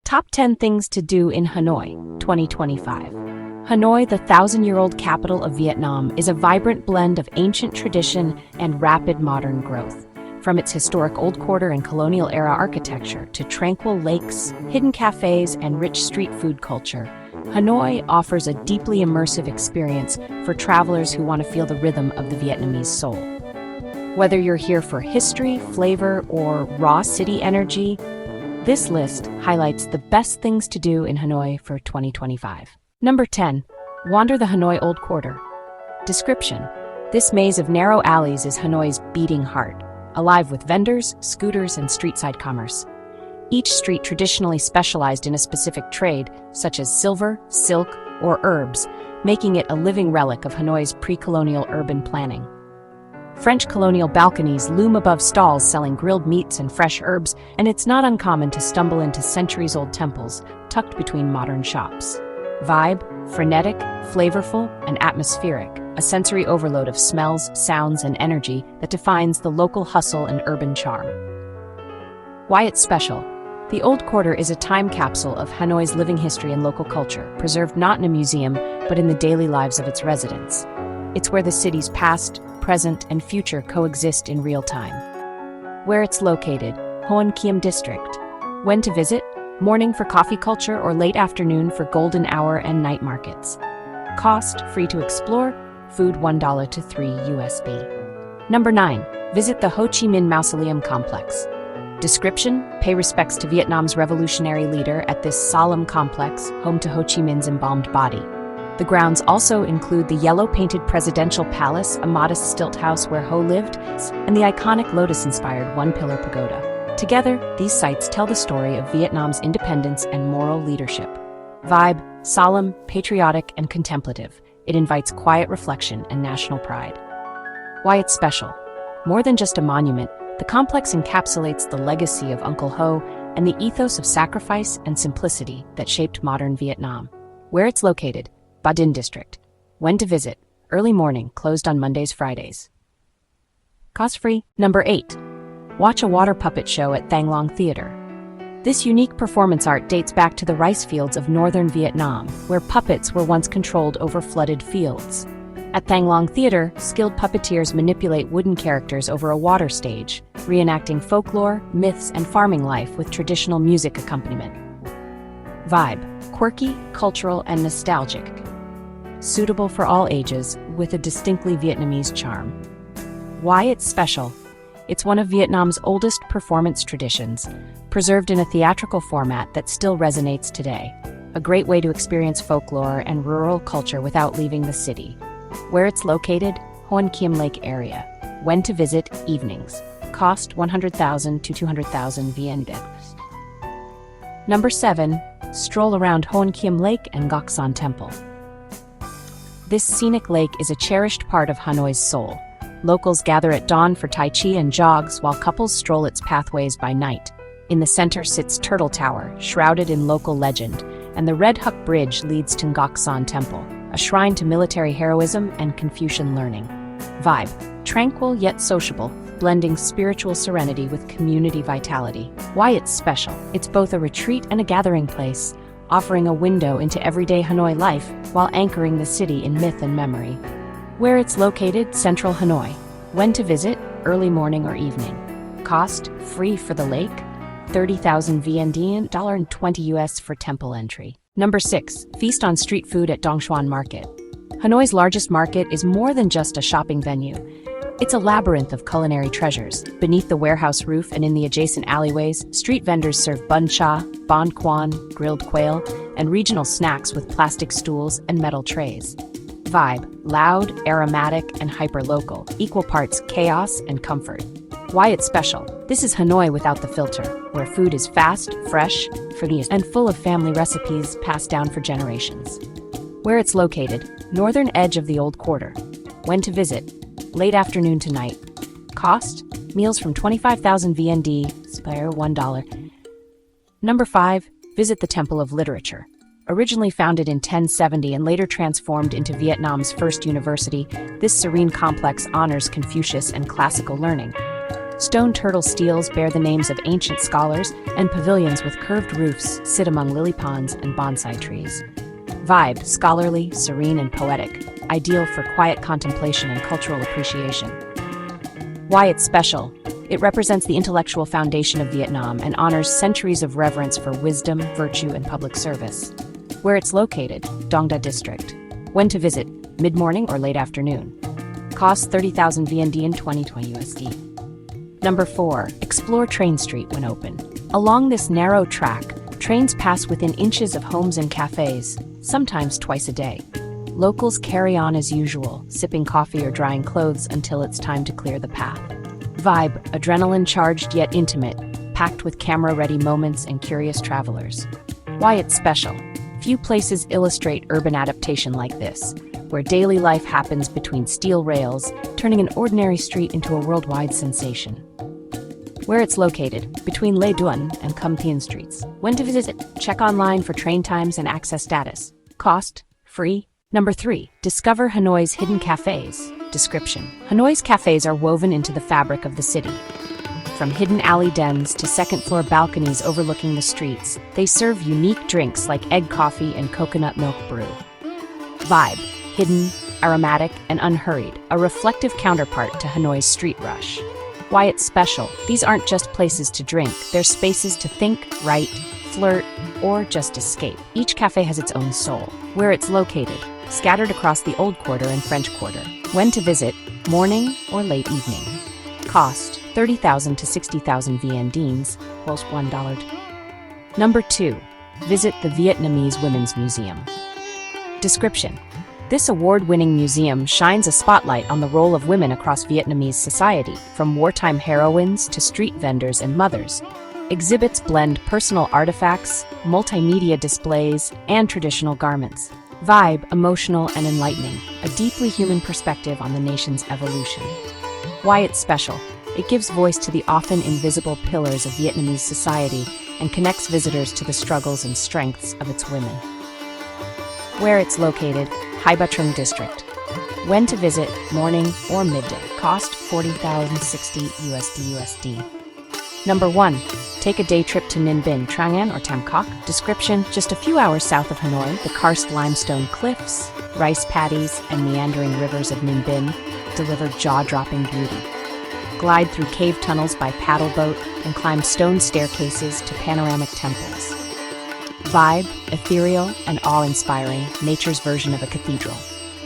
Top 10 Things to Do in Hanoi, 2025. Hanoi, the thousand-year-old capital of Vietnam, is a vibrant blend of ancient tradition and rapid modern growth. From its historic old quarter and colonial-era architecture to tranquil lakes, hidden cafes, and rich street food culture, Hanoi offers a deeply immersive experience for travelers who want to feel the rhythm of the Vietnamese soul. Whether you're here for history, flavor, or raw city energy, this list highlights the best things to do in Hanoi for 2025. Number 10. Wander the Hanoi Old Quarter. Description: this maze of narrow alleys is Hanoi's beating heart, alive with vendors, scooters, and street-side commerce. Each street traditionally specialized in a specific trade, such as silver, silk, or herbs, making it a living relic of Hanoi's pre-colonial urban planning. French colonial balconies loom above stalls selling grilled meats and fresh herbs, and it's not uncommon to stumble into centuries-old temples tucked between modern shops. Vibe: frenetic, flavorful, and atmospheric, a sensory overload of smells, sounds, and energy that defines the local hustle and urban charm. Why it's special. The Old Quarter is a time capsule of Hanoi's living history and local culture, preserved not in a museum, but in the daily lives of its residents. It's where the city's past, present, and future coexist in real time. Where it's located: hcmc district. When to visit: morning for coffee culture or late afternoon for golden hour and night markets. Cost: free to explore, food $1 to $3. Number 9. Visit the Ho Chi Minh Mausoleum Complex. Description: pay respects to Vietnam's revolutionary leader at this solemn complex, home to Ho Chi Minh's embalmed body. The grounds also include the yellow-painted presidential palace, a modest stilt house where Ho lived, and the iconic lotus-inspired one-pillar pagoda. Together, these sites tell the story of Vietnam's independence and moral leadership. Vibe: solemn, patriotic, and contemplative. It invites quiet reflection and national pride. Why it's special. More than just a monument, the complex encapsulates the legacy of Uncle Ho and the ethos of sacrifice and simplicity that shaped modern Vietnam. Where it's located: Ba Dinh District. When to visit: early morning, closed on Mondays, Fridays. Cost-free. Number 8. Watch a water puppet show at Thang Long Theater. This unique performance art dates back to the rice fields of northern Vietnam, where puppets were once controlled over flooded fields. At Thang Long Theater, skilled puppeteers manipulate wooden characters over a water stage, reenacting folklore, myths, and farming life with traditional music accompaniment. Vibe: quirky, cultural, and nostalgic. Suitable for all ages, with a distinctly Vietnamese charm. Why it's special. It's one of Vietnam's oldest performance traditions, preserved in a theatrical format that still resonates today. A great way to experience folklore and rural culture without leaving the city. Where it's located: Hoan Kiem Lake area. When to visit: evenings. Cost 100,000 to 200,000 VN. Number 7. Stroll around Hoan Kiem Lake and Ngoc Son Temple. This scenic lake is a cherished part of Hanoi's soul. Locals gather at dawn for Tai Chi and jogs, while couples stroll its pathways by night. In the center sits Turtle Tower, shrouded in local legend, and the Red Huc Bridge leads to Ngoc Son Temple, a shrine to military heroism and Confucian learning. Vibe: tranquil yet sociable, blending spiritual serenity with community vitality. Why it's special. It's both a retreat and a gathering place, offering a window into everyday Hanoi life while anchoring the city in myth and memory. Where it's located: central Hanoi. When to visit: early morning or evening. Cost: free for the lake, 30,000 VND, $1.20 for temple entry. Number 6. Feast on street food at Dong Xuan Market. Hanoi's largest market is more than just a shopping venue. It's a labyrinth of culinary treasures. Beneath the warehouse roof and in the adjacent alleyways, street vendors serve bun cha, bon quan, grilled quail, and regional snacks with plastic stools and metal trays. Vibe: loud, aromatic, and hyper-local, equal parts chaos and comfort. Why it's special. This is Hanoi without the filter, where food is fast, fresh, free, and full of family recipes passed down for generations. Where it's located: northern edge of the Old Quarter. When to visit: late afternoon to night. Cost: meals from 25,000 VND, spare $1. Number 5. Visit the Temple of Literature. Originally founded in 1070 and later transformed into Vietnam's first university, this serene complex honors Confucius and classical learning. Stone turtle steels bear the names of ancient scholars, and pavilions with curved roofs sit among lily ponds and bonsai trees. Vibe, scholarly, serene, and poetic, ideal for quiet contemplation and cultural appreciation. Why it's special. It represents the intellectual foundation of Vietnam and honors centuries of reverence for wisdom, virtue, and public service. Where it's located, Dong Da District. When to visit, mid-morning or late afternoon. Cost 30,000 VND in 2020 USD. Number 4. Explore Train Street when open. Along this narrow track, trains pass within inches of homes and cafes, sometimes twice a day. Locals carry on as usual, sipping coffee or drying clothes until it's time to clear the path. Vibe, adrenaline-charged yet intimate, packed with camera-ready moments and curious travelers. Why it's special. Few places illustrate urban adaptation like this, where daily life happens between steel rails, turning an ordinary street into a worldwide sensation. Where it's located, between Lê Duẩn and Cam Thien streets. When to visit, check online for train times and access status. Cost, free. Number 3. Discover Hanoi's hidden cafes. Description. Hanoi's cafes are woven into the fabric of the city. From hidden alley dens to second-floor balconies overlooking the streets, they serve unique drinks like egg coffee and coconut milk brew. Vibe. Hidden, aromatic, and unhurried, a reflective counterpart to Hanoi's street rush. Why it's special. These aren't just places to drink, they're spaces to think, write, flirt, or just escape. Each cafe has its own soul. Where it's located, scattered across the Old Quarter and French Quarter. When to visit, morning or late evening. Cost, 30,000 to 60,000 VNDs, plus $1. Number 2. Visit the Vietnamese Women's Museum. Description. This award-winning museum shines a spotlight on the role of women across Vietnamese society, from wartime heroines to street vendors and mothers. Exhibits blend personal artifacts, multimedia displays, and traditional garments. Vibe, emotional and enlightening, a deeply human perspective on the nation's evolution. Why it's special. It gives voice to the often invisible pillars of Vietnamese society and connects visitors to the struggles and strengths of its women. Where it's located, Hai Ba Trung District. When to visit, morning or midday. Cost 40,060 USD. Number 1. Take a day trip to Ninh Binh, Trang An, or Tam Coc. Description. Just a few hours south of Hanoi, the karst limestone cliffs, rice paddies, and meandering rivers of Ninh Binh deliver jaw-dropping beauty. Glide through cave tunnels by paddle boat and climb stone staircases to panoramic temples. Vibe, ethereal and awe-inspiring, nature's version of a cathedral.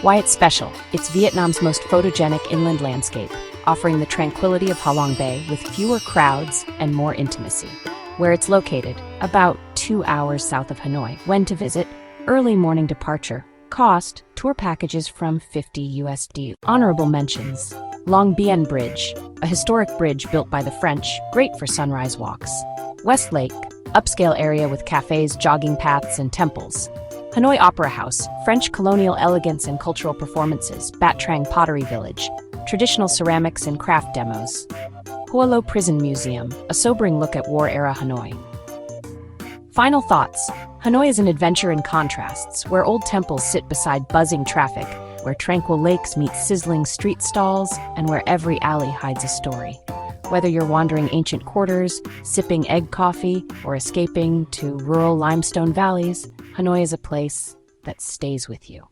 Why it's special. It's Vietnam's most photogenic inland landscape, offering the tranquility of Ha Long Bay with fewer crowds and more intimacy. Where it's located, about 2 hours south of Hanoi. When to visit, early morning departure. Cost, tour packages from 50 USD. Honorable mentions. Long Bien Bridge, a historic bridge built by the French, great for sunrise walks. West Lake, upscale area with cafes, jogging paths, and temples. Hanoi Opera House, French colonial elegance and cultural performances. Bat Trang Pottery Village, traditional ceramics and craft demos. Hoa Lo Prison Museum, a sobering look at war-era Hanoi. Final thoughts. Hanoi is an adventure in contrasts, where old temples sit beside buzzing traffic, where tranquil lakes meet sizzling street stalls, and where every alley hides a story. Whether you're wandering ancient quarters, sipping egg coffee, or escaping to rural limestone valleys, Hanoi is a place that stays with you.